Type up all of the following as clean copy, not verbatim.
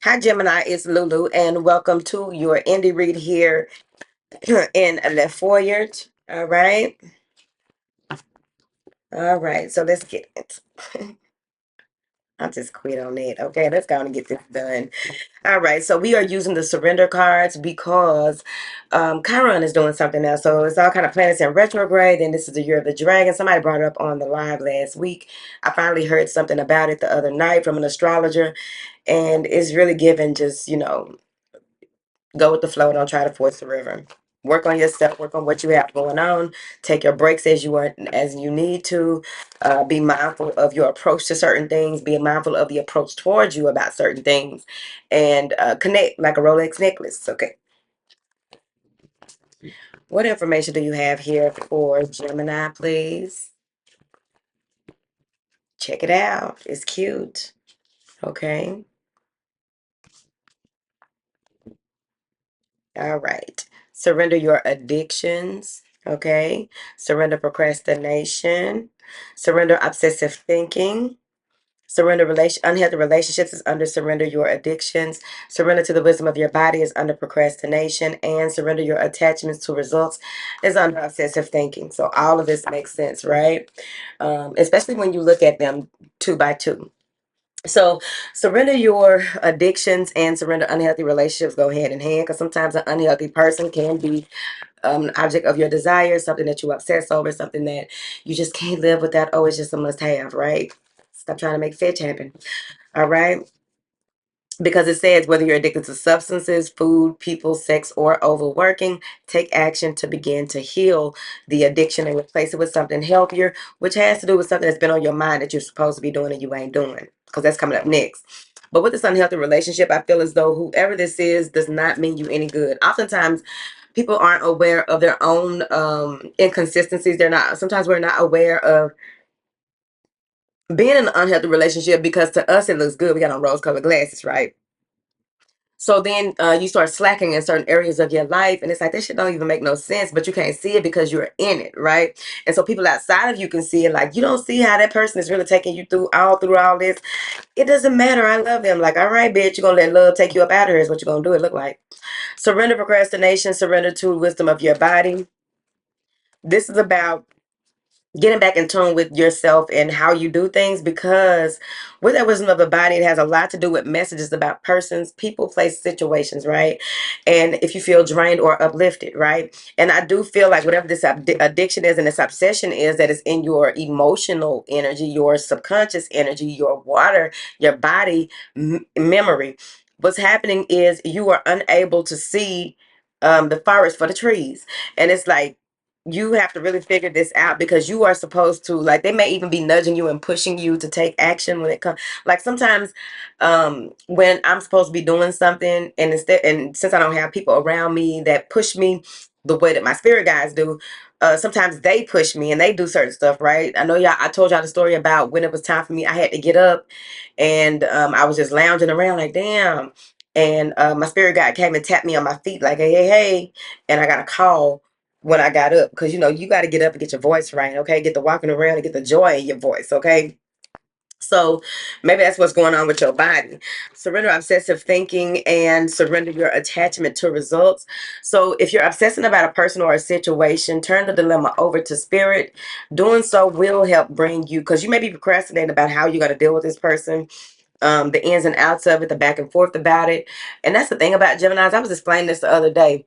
Hi, Gemini. It's Lulu, and welcome to your indie read here in Le Foyer. All right. All right. So let's get it. I'll just quit on it. Okay. Let's go and get this done. All right. So we are using the surrender cards because Chiron is doing something now. So it's all kind of planets in retrograde. And this is the year of the dragon. Somebody brought it up on the live last week. I finally heard something about it the other night from an astrologer. And it's really giving just, go with the flow. Don't try to force the river. Work on yourself. Work on what you have going on. Take your breaks as you need to. Be mindful of your approach to certain things. Be mindful of the approach towards you about certain things, and connect like a Rolex necklace. Okay. What information do you have here for Gemini, please? Check it out. It's cute. Okay. All right. Surrender your addictions. Okay. Surrender procrastination. Surrender obsessive thinking. Unhealthy relationships is under surrender your addictions. Surrender to the wisdom of your body is under procrastination. And surrender your attachments to results is under obsessive thinking. So all of this makes sense, right? Especially when you look at them two by two. So surrender your addictions and surrender unhealthy relationships go hand in hand, because sometimes an unhealthy person can be an object of your desire, something that you obsess over, something that you just can't live without. Oh, it's just a must have, right? Stop trying to make fetch happen. All right. Because it says whether you're addicted to substances, food, people, sex, or overworking, take action to begin to heal the addiction and replace it with something healthier, which has to do with something that's been on your mind that you're supposed to be doing and you ain't doing, because that's coming up next. But with this unhealthy relationship, I feel as though whoever this is does not mean you any good. Oftentimes, people aren't aware of their own inconsistencies. Sometimes we're not aware of being in an unhealthy relationship because to us it looks good. We got on rose colored glasses, right? So then you start slacking in certain areas of your life, and it's like this shit don't even make no sense, but you can't see it because you're in it, right? And so people outside of you can see it, like you don't see how that person is really taking you through all this. It doesn't matter. I love them. Like, all right, bitch, you're gonna let love take you up out of here. Is what you're gonna do. It look like surrender procrastination, surrender to wisdom of your body. This is about getting back in tune with yourself and how you do things, because with that wisdom of the body, it has a lot to do with messages about persons, people, places, situations, right? And if you feel drained or uplifted, right? And I do feel like whatever this addiction is and this obsession is, that is in your emotional energy, your subconscious energy, your water, your body memory. What's happening is you are unable to see the forest for the trees, and it's like you have to really figure this out, because you are supposed to, like, they may even be nudging you and pushing you to take action when it comes, like sometimes when I'm supposed to be doing something, and since I don't have people around me that push me the way that my spirit guides do, sometimes they push me and they do certain stuff, right? I told y'all the story about when it was time for me, I had to get up, and I was just lounging around like, damn. And my spirit guide came and tapped me on my feet like, hey, hey, hey. And I got a call when I got up, because you got to get up and get your voice right, okay? Get the walking around and get the joy in your voice, okay? So maybe that's what's going on with your body. Surrender obsessive thinking and surrender your attachment to results. So if you're obsessing about a person or a situation, turn the dilemma over to spirit. Doing so will help bring you, because you may be procrastinating about how you're going to deal with this person, the ins and outs of it, the back and forth about it. And that's the thing about Geminis. I was explaining this the other day.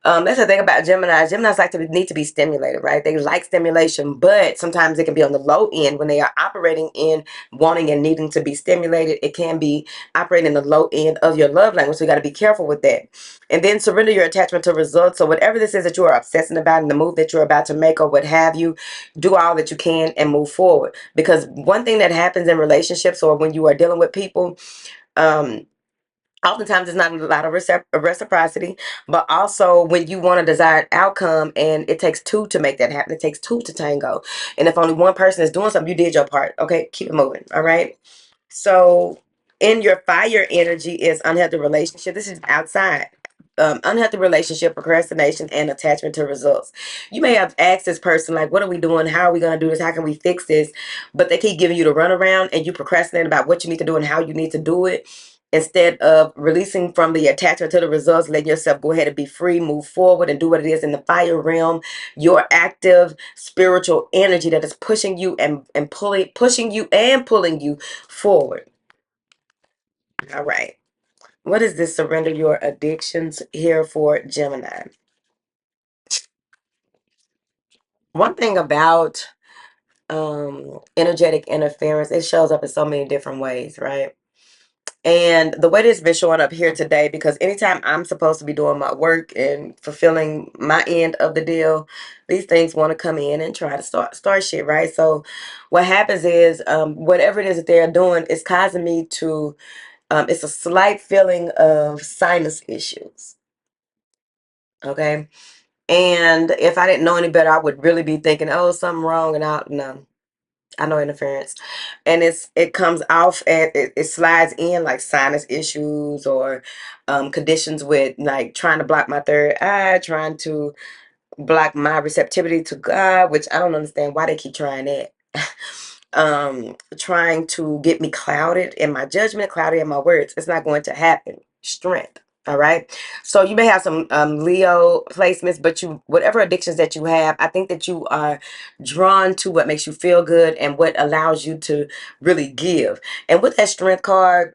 That's the thing about Gemini. Geminis need to be stimulated, right? They like stimulation, but sometimes it can be on the low end when they are operating in wanting and needing to be stimulated. It can be operating in the low end of your love language, so you got to be careful with that. And then surrender your attachment to results. So whatever this is that you are obsessing about and the move that you're about to make or what have you, do all that you can and move forward. Because one thing that happens in relationships or when you are dealing with people, um, oftentimes it's not a lot of reciprocity, but also when you want a desired outcome and it takes two to make that happen, it takes two to tango. And if only one person is doing something, you did your part. Okay, keep it moving. All right. So in your fire energy is unhealthy relationship. This is outside. Unhealthy relationship, procrastination, and attachment to results. You may have asked this person, like, what are we doing? How are we going to do this? How can we fix this? But they keep giving you the runaround and you procrastinate about what you need to do and how you need to do it. Instead of releasing from the attachment to the results, letting yourself go ahead and be free, move forward, and do what it is in the fire realm. Your active spiritual energy that is pushing you and pulling you forward. All right. What is this? Surrender your addictions here for Gemini. One thing about energetic interference, it shows up in so many different ways, right? And the way this been showing up here today, because anytime I'm supposed to be doing my work and fulfilling my end of the deal, these things want to come in and try to start shit, right? So what happens is whatever it is that they're doing is causing me to it's a slight feeling of sinus issues. Okay. And if I didn't know any better, I would really be thinking, oh, something wrong. And I know interference. And it comes off and it slides in like sinus issues or conditions with like trying to block my third eye, trying to block my receptivity to God, which I don't understand why they keep trying that. Trying to get me clouded in my judgment, clouded in my words. It's not going to happen. Strength. All right. So you may have some Leo placements, but whatever addictions that you have, I think that you are drawn to what makes you feel good and what allows you to really give. And with that strength card,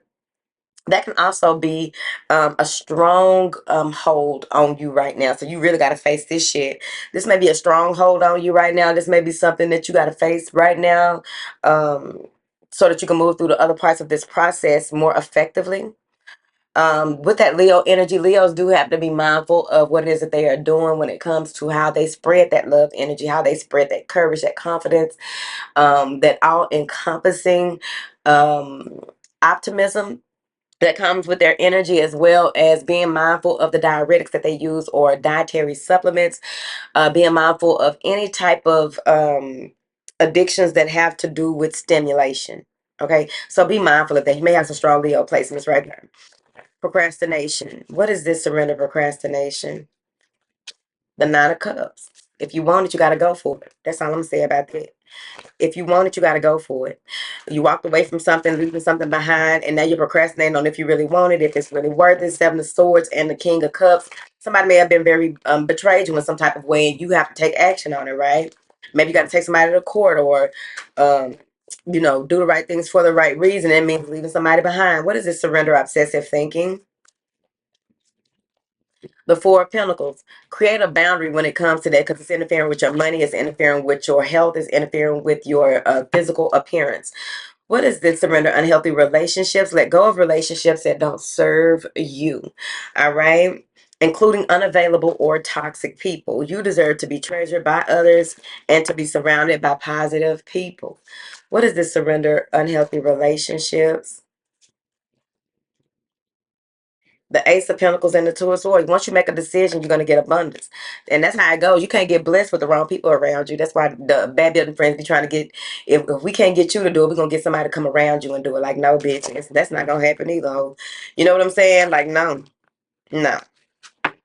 that can also be a strong hold on you right now. So you really got to face this shit. This may be a strong hold on you right now. This may be something that you got to face right now, so that you can move through the other parts of this process more effectively. With that Leo energy, Leos do have to be mindful of what it is that they are doing when it comes to how they spread that love energy, how they spread that courage, that confidence, that all encompassing optimism that comes with their energy, as well as being mindful of the diuretics that they use or dietary supplements, being mindful of any type of addictions that have to do with stimulation. Okay, so be mindful of that. You may have some strong Leo placements right there. Procrastination. What is this? Surrender procrastination. The Nine of Cups. If you want it, you got to go for it. That's all I'm going to say about that. If you want it, you got to go for it. You walked away from something, leaving something behind, and now you're procrastinating on if you really want it, if it's really worth it. Seven of Swords and the King of Cups. Somebody may have been very betrayed you in some type of way, and you have to take action on it, right? Maybe you got to take somebody to court or, do the right things for the right reason. It means leaving somebody behind. What is this? Surrender obsessive thinking. The Four of Pentacles. Create a boundary when it comes to that, because it's interfering with your money, it's interfering with your health, it's interfering with your physical appearance. What is this? Surrender unhealthy relationships. Let go of relationships that don't serve you. All right. Including unavailable or toxic people. You deserve to be treasured by others and to be surrounded by positive people. What is this? Surrender unhealthy relationships. The Ace of Pentacles and the Two of Swords. Once you make a decision, you're going to get abundance. And that's how it goes. You can't get blessed with the wrong people around you. That's why the bad building friends be trying to get, if we can't get you to do it, we're going to get somebody to come around you and do it. Like, no, bitch. That's not going to happen either. Ho. You know what I'm saying? Like, no. No.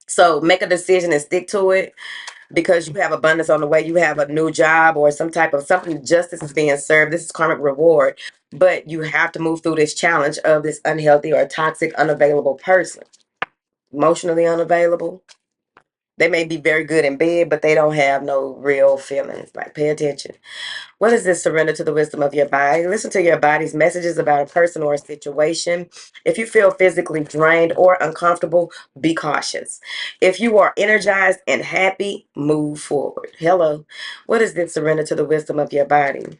So make a decision and stick to it, because you have abundance on the way. You have a new job or some type of something, justice is being served. This is karmic reward. But you have to move through this challenge of this unhealthy or toxic, unavailable person. Emotionally unavailable. They may be very good in bed, but they don't have no real feelings. Like, pay attention. What is this? Surrender to the wisdom of your body. Listen to your body's messages about a person or a situation. If you feel physically drained or uncomfortable, be cautious. If you are energized and happy, move forward. Hello. What is this? Surrender to the wisdom of your body.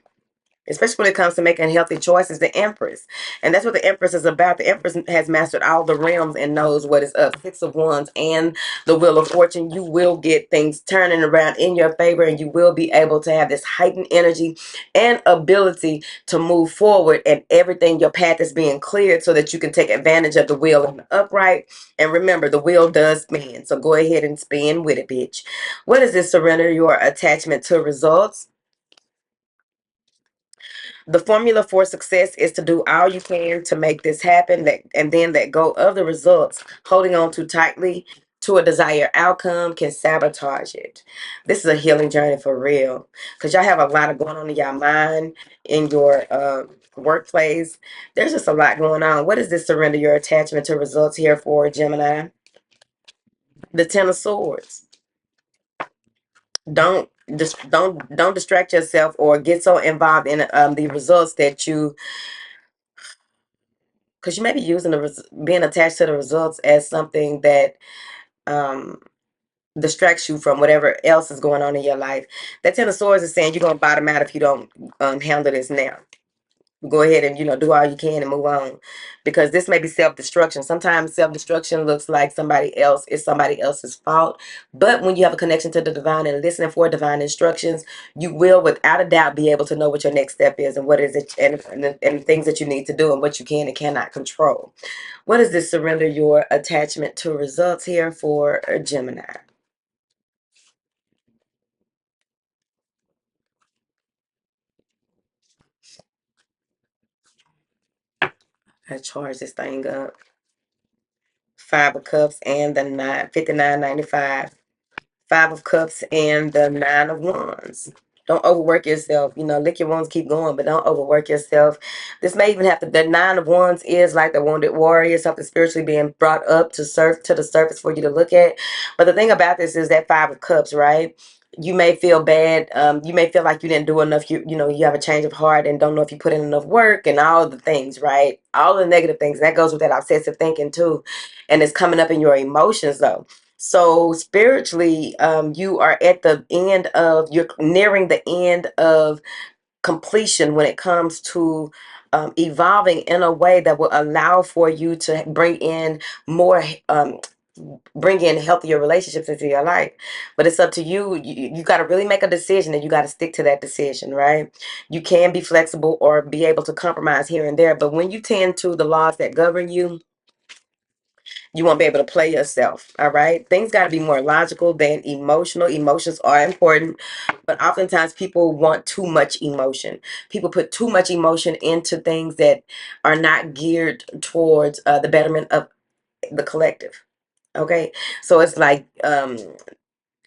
Especially when it comes to making healthy choices, the Empress. And that's what the Empress is about. The Empress has mastered all the realms and knows what is up. Six of Wands and the Wheel of Fortune. You will get things turning around in your favor, and you will be able to have this heightened energy and ability to move forward, and everything, your path is being cleared so that you can take advantage of the wheel and the upright. And remember, the wheel does spin. So go ahead and spin with it, bitch. What is this? Surrender your attachment to results. The formula for success is to do all you can to make this happen, and then let go of the results. Holding on too tightly to a desired outcome can sabotage it. This is a healing journey for real, because y'all have a lot of going on in your mind, in your workplace. There's just a lot going on. What is this surrender your attachment to results here for, Gemini? The Ten of Swords. Don't don't distract yourself or get so involved in the results that you, because you may be using being attached to the results as something that um distracts you from whatever else is going on in your life. That Ten of Swords is saying you're gonna bottom out if you don't handle this now. Go ahead and do all you can and move on, because this may be self-destruction. Sometimes self-destruction looks like somebody else's fault, but when you have a connection to the divine and listening for divine instructions, you will without a doubt be able to know what your next step is and what is it, and the things that you need to do and what you can and cannot control. What is this surrender your attachment to results here for a Gemini? I charge this thing up. Five of Cups and the 59.95. Five of Cups and the Nine of Wands. Don't overwork yourself. Lick your wounds, keep going, but don't overwork yourself. This may even have to, the Nine of Wands is like the wounded warrior, something spiritually being brought up to the surface for you to look at. But the thing about this is that Five of Cups, right? You may feel bad. You may feel like you didn't do enough. You have a change of heart and don't know if you put in enough work and all the things, right? All the negative things. That goes with that obsessive thinking too. And it's coming up in your emotions though. So spiritually, you are at the end of, you're nearing the end of completion when it comes to evolving in a way that will allow for you to more, bring in healthier relationships into your life. But it's up to you. You got to really make a decision and you got to stick to that decision, right? You can be flexible or be able to compromise here and there. But when you tend to the laws that govern you, you won't be able to play yourself. All right. Things got to be more logical than emotional. Emotions are important, but oftentimes people want too much emotion. People put too much emotion into things that are not geared towards the betterment of the collective. Okay. So it's like,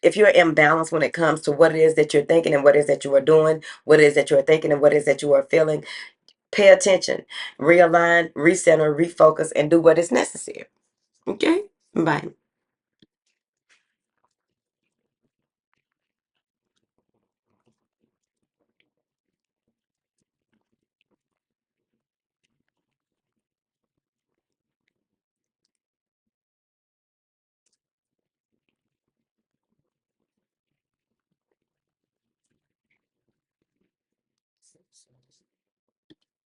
if you're imbalanced when it comes to what it is that you're thinking and what it is that you are doing, what it is that you are thinking and what it is that you are feeling, pay attention, realign, recenter, refocus, and do what is necessary. Okay. Bye.